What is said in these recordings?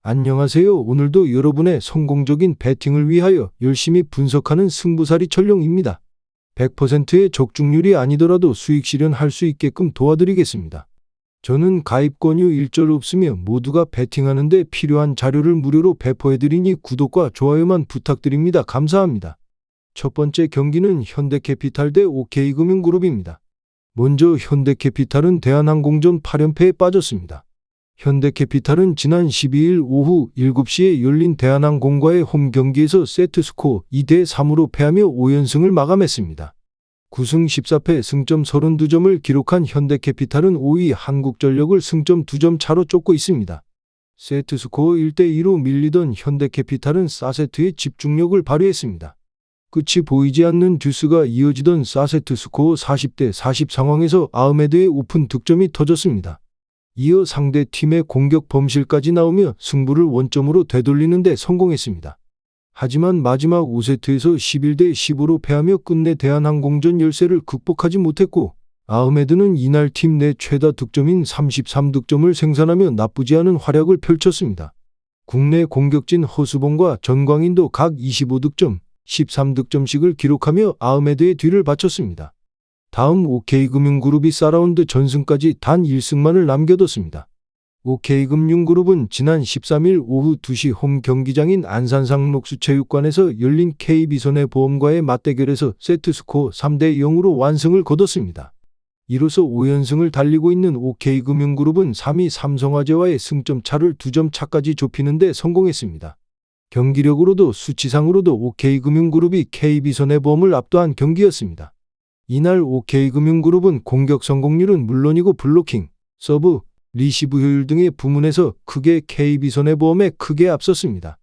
안녕하세요. 오늘도 여러분의 성공적인 배팅을 위하여 열심히 분석하는 승부사리 철룡입니다. 100%의 적중률이 아니더라도 수익 실현할 수 있게끔 도와드리겠습니다. 저는 가입 권유 일절 없으며 모두가 배팅하는 데 필요한 자료를 무료로 배포해드리니 구독과 좋아요만 부탁드립니다. 감사합니다. 첫 번째 경기는 현대캐피탈 대 OK금융그룹입니다. 먼저 현대캐피탈은 대한항공전 8연패에 빠졌습니다. 현대캐피탈은 지난 12일 오후 7시에 열린 대한항공과의 홈 경기에서 세트스코어 2대3으로 패하며 5연승을 마감했습니다. 9승 14패 승점 32점을 기록한 현대캐피탈은 5위 한국전력을 승점 2점 차로 쫓고 있습니다. 세트스코어 1대2로 밀리던 현대캐피탈은 4세트에 집중력을 발휘했습니다. 끝이 보이지 않는 듀스가 이어지던 4세트 스코어 40대 40 상황에서 아흐메드의 오픈 득점이 터졌습니다. 이어 상대 팀의 공격 범실까지 나오며 승부를 원점으로 되돌리는 데 성공했습니다. 하지만 마지막 5세트에서 11대 15로 패하며 끝내 대한항공전 열세를 극복하지 못했고, 아흐메드는 이날 팀 내 최다 득점인 33득점을 생산하며 나쁘지 않은 활약을 펼쳤습니다. 국내 공격진 허수봉과 전광인도 각 25득점, 13득점씩을 기록하며 아흐메드의 뒤를 바쳤습니다. 다음 OK금융그룹이 4라운드 전승까지 단 1승만을 남겨뒀습니다. OK금융그룹은 지난 13일 오후 2시 홈 경기장인 안산상 녹수체육관에서 열린 KB손해보험과의 맞대결에서 세트스코어 3대 0으로 완승을 거뒀습니다. 이로써 5연승을 달리고 있는 OK금융그룹은 3위 삼성화재와의 승점 차를 2점 차까지 좁히는 데 성공했습니다. 경기력으로도 수치상으로도 OK금융그룹이 KB손해보험을 압도한 경기였습니다. 이날 OK금융그룹은 공격 성공률은 물론이고 블로킹, 서브, 리시브 효율 등의 부문에서 크게 KB손해보험에 크게 앞섰습니다.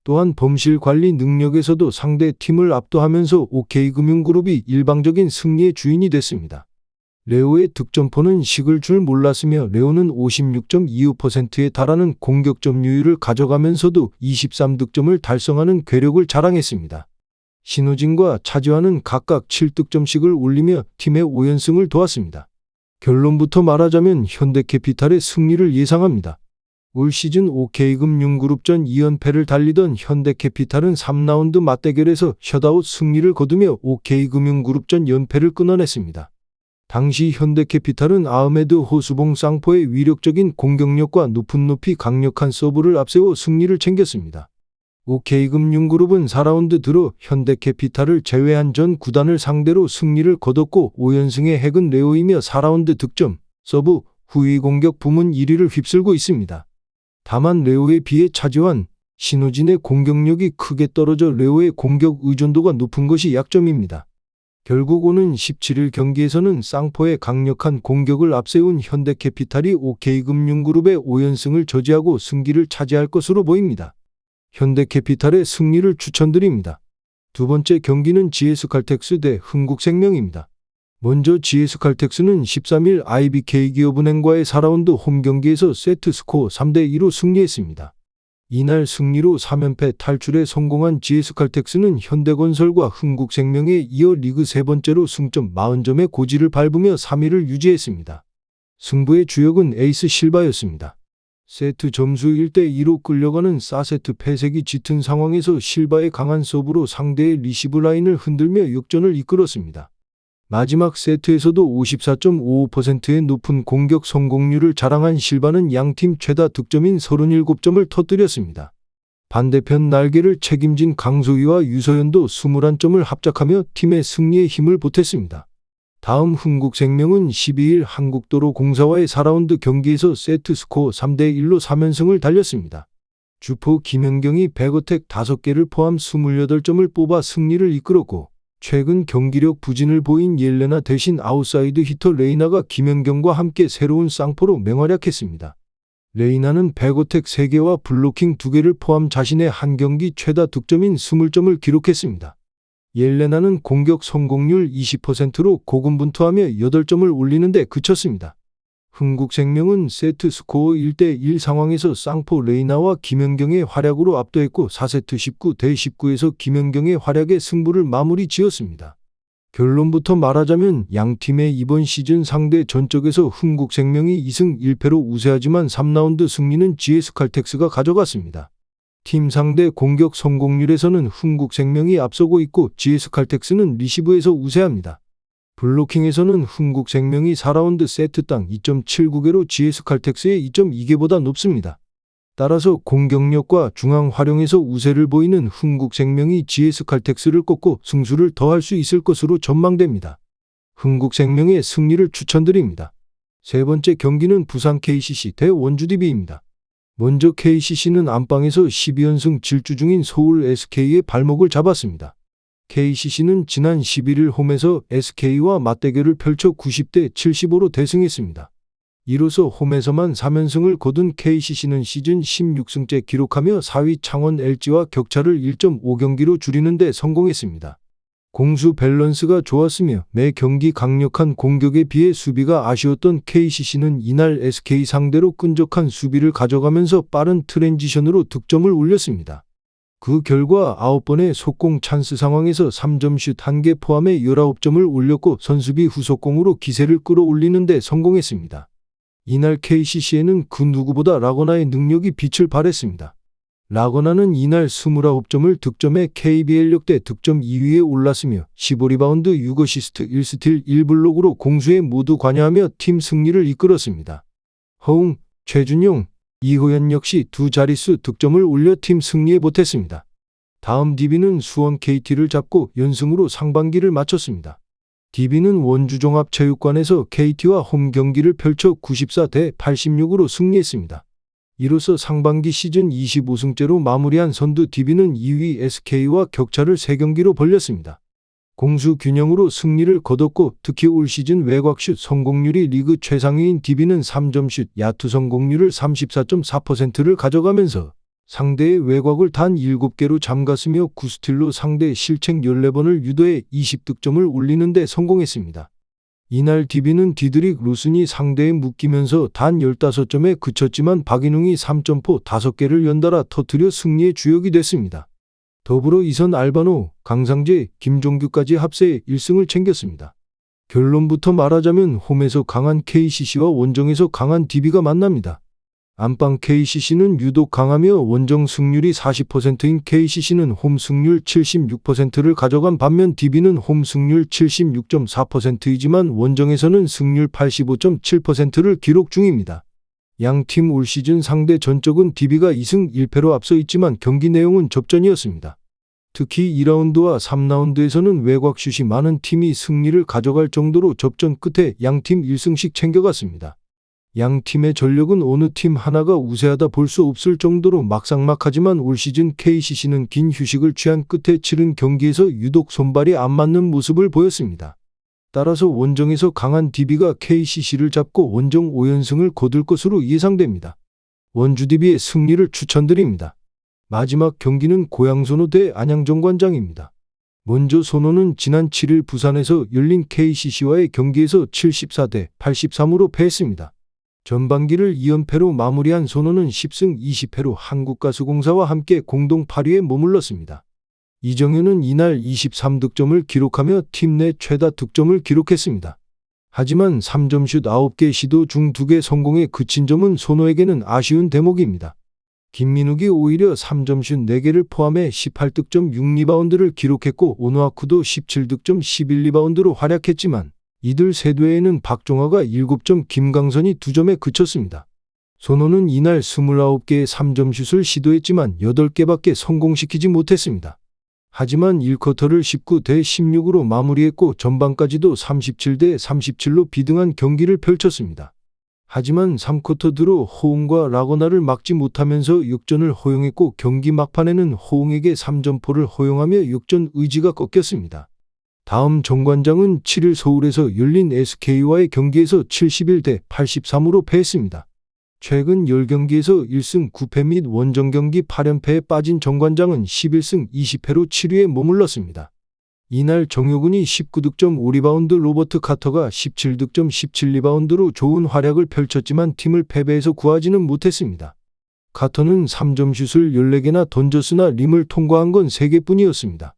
또한 범실 관리 능력에서도 상대 팀을 압도하면서 OK금융그룹이 일방적인 승리의 주인이 됐습니다. 레오의 득점포는 식을 줄 몰랐으며 레오는 56.25%에 달하는 공격 점유율을 가져가면서도 23득점을 달성하는 괴력을 자랑했습니다. 신우진과 차지환은 각각 7득점씩을 올리며 팀의 5연승을 도왔습니다. 결론부터 말하자면 현대캐피탈의 승리를 예상합니다. 올 시즌 OK금융그룹전 2연패를 달리던 현대캐피탈은 3라운드 맞대결에서 셧아웃 승리를 거두며 OK금융그룹전 연패를 끊어냈습니다. 당시 현대캐피탈은 아흐메드 호수봉 쌍포의 위력적인 공격력과 높이 강력한 서브를 앞세워 승리를 챙겼습니다. OK금융그룹은 4라운드 들어 현대캐피탈을 제외한 전 9단을 상대로 승리를 거뒀고 5연승의 핵은 레오이며 4라운드 득점, 서브, 후위 공격 부문 1위를 휩쓸고 있습니다. 다만 레오에 비해 차지환, 신우진의 공격력이 크게 떨어져 레오의 공격 의존도가 높은 것이 약점입니다. 결국 오는 17일 경기에서는 쌍포의 강력한 공격을 앞세운 현대캐피탈이 OK금융그룹의 5연승을 저지하고 승기를 차지할 것으로 보입니다. 현대캐피탈의 승리를 추천드립니다. 두 번째 경기는 GS칼텍스 대 흥국생명입니다. 먼저 GS칼텍스는 13일 IBK기업은행과의 4라운드 홈 경기에서 세트스코어 3대 2로 승리했습니다. 이날 승리로 3연패 탈출에 성공한 GS칼텍스는 현대건설과 흥국생명에 이어 리그 세 번째로 승점 40점의 고지를 밟으며 3위를 유지했습니다. 승부의 주역은 에이스 실바였습니다. 세트 점수 1대2로 끌려가는 4세트 패색이 짙은 상황에서 실바의 강한 서브로 상대의 리시브 라인을 흔들며 역전을 이끌었습니다. 마지막 세트에서도 54.55%의 높은 공격 성공률을 자랑한 실바는 양팀 최다 득점인 37점을 터뜨렸습니다. 반대편 날개를 책임진 강소희와 유서연도 21점을 합작하며 팀의 승리에 힘을 보탰습니다. 다음 흥국생명은 12일 한국도로공사와의 4라운드 경기에서 세트스코어 3대 1로 3연승을 달렸습니다. 주포 김현경이 백어택 5개를 포함 28점을 뽑아 승리를 이끌었고, 최근 경기력 부진을 보인 옐레나 대신 아웃사이드 히터 레이나가 김연경과 함께 새로운 쌍포로 맹활약했습니다. 레이나는 백어택 3개와 블로킹 2개를 포함 자신의 한 경기 최다 득점인 20점을 기록했습니다. 옐레나는 공격 성공률 20%로 고군분투하며 8점을 올리는 데 그쳤습니다. 흥국생명은 세트 스코어 1대1 상황에서 쌍포 레이나와 김연경의 활약으로 압도했고 4세트 19대 19에서 김연경의 활약에 승부를 마무리 지었습니다. 결론부터 말하자면 양팀의 이번 시즌 상대 전적에서 흥국생명이 2승 1패로 우세하지만 3라운드 승리는 GS칼텍스가 가져갔습니다. 팀 상대 공격 성공률에서는 흥국생명이 앞서고 있고 GS칼텍스는 리시브에서 우세합니다. 블로킹에서는 흥국생명이 4라운드 세트당 2.79개로 GS칼텍스의 2.2개보다 높습니다. 따라서 공격력과 중앙 활용에서 우세를 보이는 흥국생명이 GS칼텍스를 꺾고 승수를 더할 수 있을 것으로 전망됩니다. 흥국생명의 승리를 추천드립니다. 세 번째 경기는 부산 KCC 대 원주 DB입니다. 먼저 KCC는 안방에서 12연승 질주 중인 서울 SK의 발목을 잡았습니다. KCC는 지난 11일 홈에서 SK와 맞대결을 펼쳐 90대 75로 대승했습니다. 이로써 홈에서만 3연승을 거둔 KCC는 시즌 16승째 기록하며 4위 창원 LG와 격차를 1.5경기로 줄이는 데 성공했습니다. 공수 밸런스가 좋았으며 매 경기 강력한 공격에 비해 수비가 아쉬웠던 KCC는 이날 SK 상대로 끈적한 수비를 가져가면서 빠른 트랜지션으로 득점을 올렸습니다. 그 결과 9번의 속공 찬스 상황에서 3점슛 1개 포함해 19점을 올렸고 선수비 후속공으로 기세를 끌어올리는 데 성공했습니다. 이날 KCC에는 그 누구보다 라거나의 능력이 빛을 발했습니다. 라거나는 이날 29점을 득점해 KBL 역대 득점 2위에 올랐으며 15리바운드 6어시스트 1스틸 1블록으로 공수에 모두 관여하며 팀 승리를 이끌었습니다. 허웅, 최준용, 이호연 역시 두 자릿수 득점을 올려 팀 승리에 보탰습니다. 다음 DB는 수원 KT를 잡고 연승으로 상반기를 마쳤습니다. DB는 원주종합체육관에서 KT와 홈 경기를 펼쳐 94대 86으로 승리했습니다. 이로써 상반기 시즌 25승째로 마무리한 선두 DB는 2위 SK와 격차를 3경기로 벌렸습니다. 공수 균형으로 승리를 거뒀고 특히 올 시즌 외곽슛 성공률이 리그 최상위인 DB는 3점슛 야투 성공률을 34.4%를 가져가면서 상대의 외곽을 단 7개로 잠갔으며 9스틸로 상대 실책 14번을 유도해 20득점을 올리는 데 성공했습니다. 이날 DB는 디드릭 루슨이 상대에 묶이면서 단 15점에 그쳤지만 박인웅이 3점포 5개를 연달아 터뜨려 승리의 주역이 됐습니다. 더불어 이선 알바노, 강상재, 김종규까지 합세 1승을 챙겼습니다. 결론부터 말하자면 홈에서 강한 KCC와 원정에서 강한 DB가 만납니다. 안방 KCC는 유독 강하며 원정 승률이 40%인 KCC는 홈 승률 76%를 가져간 반면 DB는 홈 승률 76.4%이지만 원정에서는 승률 85.7%를 기록 중입니다. 양 팀 올 시즌 상대 전적은 DB가 2승 1패로 앞서 있지만 경기 내용은 접전이었습니다. 특히 2라운드와 3라운드에서는 외곽슛이 많은 팀이 승리를 가져갈 정도로 접전 끝에 양 팀 1승씩 챙겨갔습니다. 양 팀의 전력은 어느 팀 하나가 우세하다 볼 수 없을 정도로 막상막하지만 올 시즌 KCC는 긴 휴식을 취한 끝에 치른 경기에서 유독 손발이 안 맞는 모습을 보였습니다. 따라서 원정에서 강한 DB가 KCC를 잡고 원정 5연승을 거둘 것으로 예상됩니다. 원주 DB의 승리를 추천드립니다. 마지막 경기는 고양선호 대 안양정관장입니다. 먼저 선호는 지난 7일 부산에서 열린 KCC와의 경기에서 74대 83으로 패했습니다. 전반기를 2연패로 마무리한 선호는 10승 20패로 한국가스공사와 함께 공동 8위에 머물렀습니다. 이정현은 이날 23득점을 기록하며 팀 내 최다 득점을 기록했습니다. 하지만 3점슛 9개 시도 중 2개 성공에 그친 점은 선호에게는 아쉬운 대목입니다. 김민욱이 오히려 3점슛 4개를 포함해 18득점 6리바운드를 기록했고 오누아쿠도 17득점 11리바운드로 활약했지만 이들 셋외에는 박종화가 7점, 김강선이 2점에 그쳤습니다. 선호는 이날 29개의 3점슛을 시도했지만 8개밖에 성공시키지 못했습니다. 하지만 1쿼터를 19대 16으로 마무리했고 전반까지도 37대 37로 비등한 경기를 펼쳤습니다. 하지만 3쿼터 들어 호응과 라거나를 막지 못하면서 역전을 허용했고 경기 막판에는 호응에게 3점포를 허용하며 역전 의지가 꺾였습니다. 다음 정관장은 7일 서울에서 열린 SK와의 경기에서 71대 83으로 패했습니다. 최근 10경기에서 1승 9패 및 원정 경기 8연패에 빠진 정관장은 11승 20패로 7위에 머물렀습니다. 이날 정효근이 19득점 5리바운드, 로버트 카터가 17득점 17리바운드로 좋은 활약을 펼쳤지만 팀을 패배에서 구하지는 못했습니다. 카터는 3점슛을 14개나 던졌으나 림을 통과한 건 3개뿐이었습니다.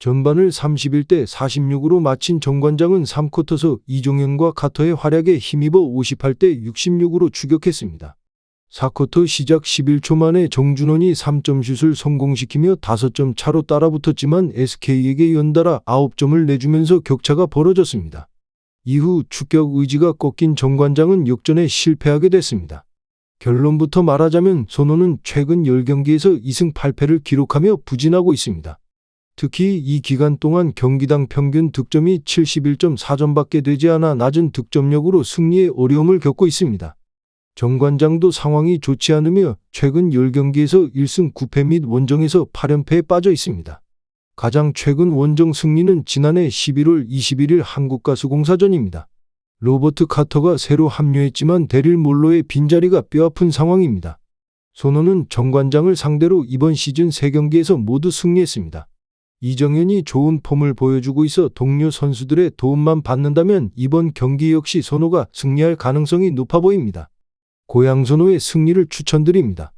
전반을 31대 46으로 마친 정관장은 3쿼터서 이종현과 카터의 활약에 힘입어 58대 66으로 추격했습니다. 4쿼터 시작 11초 만에 정준원이 3점 슛을 성공시키며 5점 차로 따라붙었지만 SK에게 연달아 9점을 내주면서 격차가 벌어졌습니다. 이후 추격 의지가 꺾인 정관장은 역전에 실패하게 됐습니다. 결론부터 말하자면 손호는 최근 10경기에서 2승 8패를 기록하며 부진하고 있습니다. 특히 이 기간 동안 경기당 평균 득점이 71.4점밖에 되지 않아 낮은 득점력으로 승리에 어려움을 겪고 있습니다. 정관장도 상황이 좋지 않으며 최근 10경기에서 1승 9패 및 원정에서 8연패에 빠져 있습니다. 가장 최근 원정 승리는 지난해 11월 21일 한국가스공사전입니다. 로버트 카터가 새로 합류했지만 데릴 몰로의 빈자리가 뼈아픈 상황입니다. 손호는 정관장을 상대로 이번 시즌 3경기에서 모두 승리했습니다. 이정현이 좋은 폼을 보여주고 있어 동료 선수들의 도움만 받는다면 이번 경기 역시 손호가 승리할 가능성이 높아 보입니다. 고양 손호의 승리를 추천드립니다.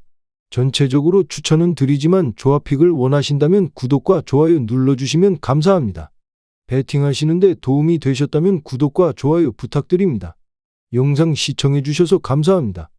전체적으로 추천은 드리지만 조합픽을 원하신다면 구독과 좋아요 눌러주시면 감사합니다. 배팅하시는데 도움이 되셨다면 구독과 좋아요 부탁드립니다. 영상 시청해주셔서 감사합니다.